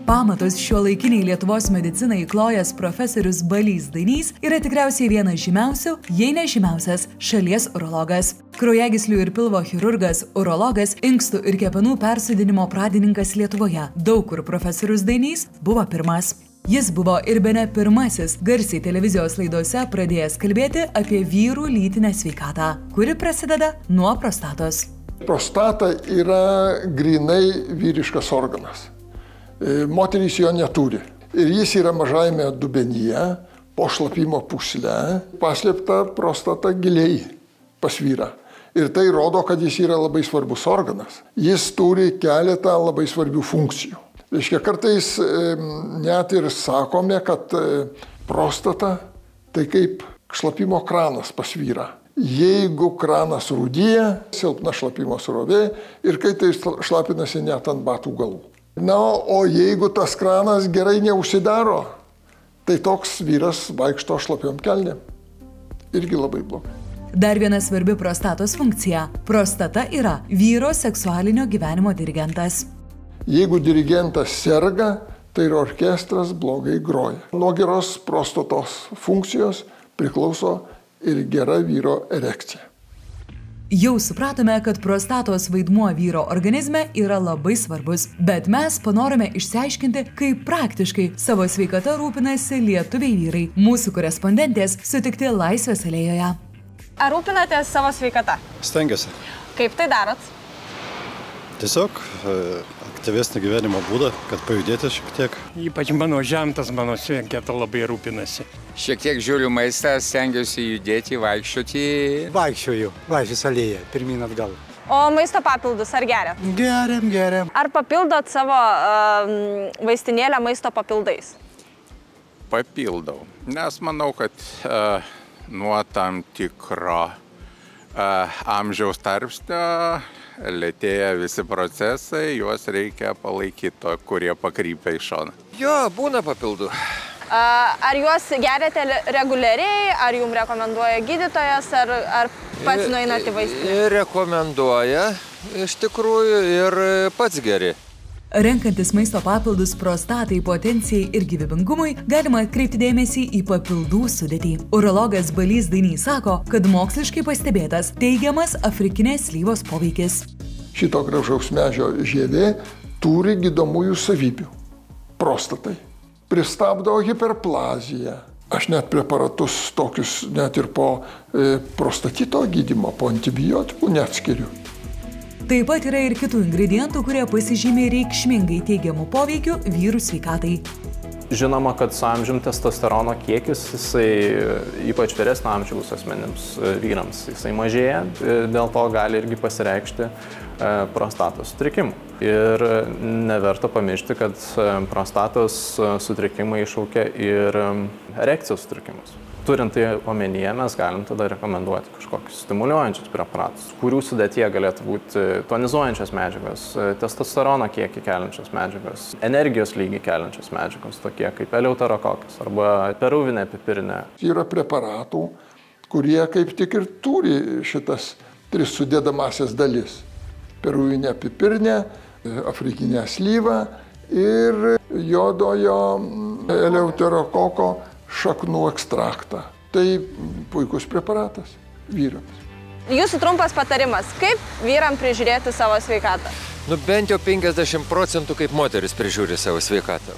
Pamatus šiuolaikiniai Lietuvos medicinai įklojęs profesorius Balys Dainys yra tikriausiai vienas žymiausių, jei ne žymiausias, šalies urologas. Kraujagyslių ir pilvo chirurgas, urologas, inkstų ir kepenų persodinimo pradininkas Lietuvoje. Daug kur profesorius Dainys buvo pirmas. Jis buvo ir bene pirmasis garsiai televizijos laidose pradėjęs kalbėti apie vyrų lytinę sveikatą, kuri prasideda nuo prostatos. Prostata yra grinai vyriškas organas. Moterys jo neturi. Ir jis yra mažajame dubenyje, po šlapimo pūsle, paslėpta prostata giliai pas vyrą. Ir tai rodo, kad jis yra labai svarbus organas. Jis turi keletą labai svarbių funkcijų. Reiškia, kartais net ir sakome, kad prostata tai kaip šlapimo kranas pas vyrą. Jeigu kranas rūdyja, silpna šlapimo srovė ir kai tai šlapinasi net ant batų galų. Na, o jeigu tas kranas gerai neužsidaro, tai toks vyras vaikšto šlapiom kelnėm. Irgi labai blogai. Dar viena svarbi prostatos funkcija. Prostata yra vyro seksualinio gyvenimo dirigentas. Jeigu dirigentas serga, tai ir orkestras blogai groja. Nuo geros prostatos funkcijos priklauso ir gera vyro erekcija. Jau supratome, kad prostatos vaidmuo vyro organizme yra labai svarbus, bet mes panorome išsiaiškinti, kaip praktiškai savo sveikata rūpinasi lietuviai vyrai. Mūsų korespondentės sutikti Laisvės alėjoje. Ar rūpinatės savo sveikata? Stengiuosi. Kaip tai darot? Tiesiog aktyvesnį gyvenimo būdą, kad pajudėti šiek tiek. Ypač mano žentas, mano sveikata labai rūpinasi. Šiek tiek žiūriu maistą, stengiuosi judėti, vaikščioti. Vaikščioju, Laisvės alėja, pirmyn atgal. O maisto papildus ar geriat? Geriam. Ar papildot savo vaistinėlę maisto papildais? Papildau, nes manau, kad nuo tam tikro amžiaus tarpsnio lėtėja visi procesai, juos reikia palaikyti, kurie pakrypia į šoną. Jo, būna papildų. Ar juos geriate reguliariai, ar jums rekomenduoja gydytojas, ar pats nueinate į vaistinę? Rekomenduoja, iš tikrųjų, ir pats geri. Renkantis maisto papildus prostatai, potencijai ir gyvybingumui, galima atkreipti dėmesį į papildų sudėtį. Urologas Balys Dainys sako, kad moksliškai pastebėtas teigiamas afrikinės slyvos poveikis. Šito gražaus medžio žievė turi gydomųjų savybių. Prostatai. Pristabdo hiperplaziją. Aš net preparatus tokius net ir po prostatito gydymo, po antibiotikų neatskiriu. Taip pat yra ir kitų ingredientų, kurie pasižymė reikšmingai teigiamų poveikių vyrų sveikatai. Žinoma, kad su amžium testosterono kiekis, jisai ypač vyresnio amžiaus asmenims, vyrams, jisai mažėja, dėl to gali irgi pasireikšti prostatos sutrikimų. Ir neverta pamiršti, kad prostatos sutrikimai iššaukia ir erekcijos sutrikimus. Turint tai omenyje, mes galim tada rekomenduoti kažkokius stimuliuojančius preparatus, kurių sudėtyje galėtų būti tonizuojančios medžiagos, testosterono kiekį keliančios medžiagos, energijos lygį keliančios medžiagos, tokie kaip eleuterokokas arba peruvinė pipirinė. Yra preparatų, kurie kaip tik ir turi šitas tris sudėdamasias dalis. Peruvinė pipirinė, afrikinė slyva ir juodojo eleuterokoko šaknų ekstraktą. Tai puikus preparatas vyrams. Jūsų trumpas patarimas, kaip vyram prižiūrėti savo sveikatą? Bent jau 50% kaip moteris prižiūri savo sveikatą.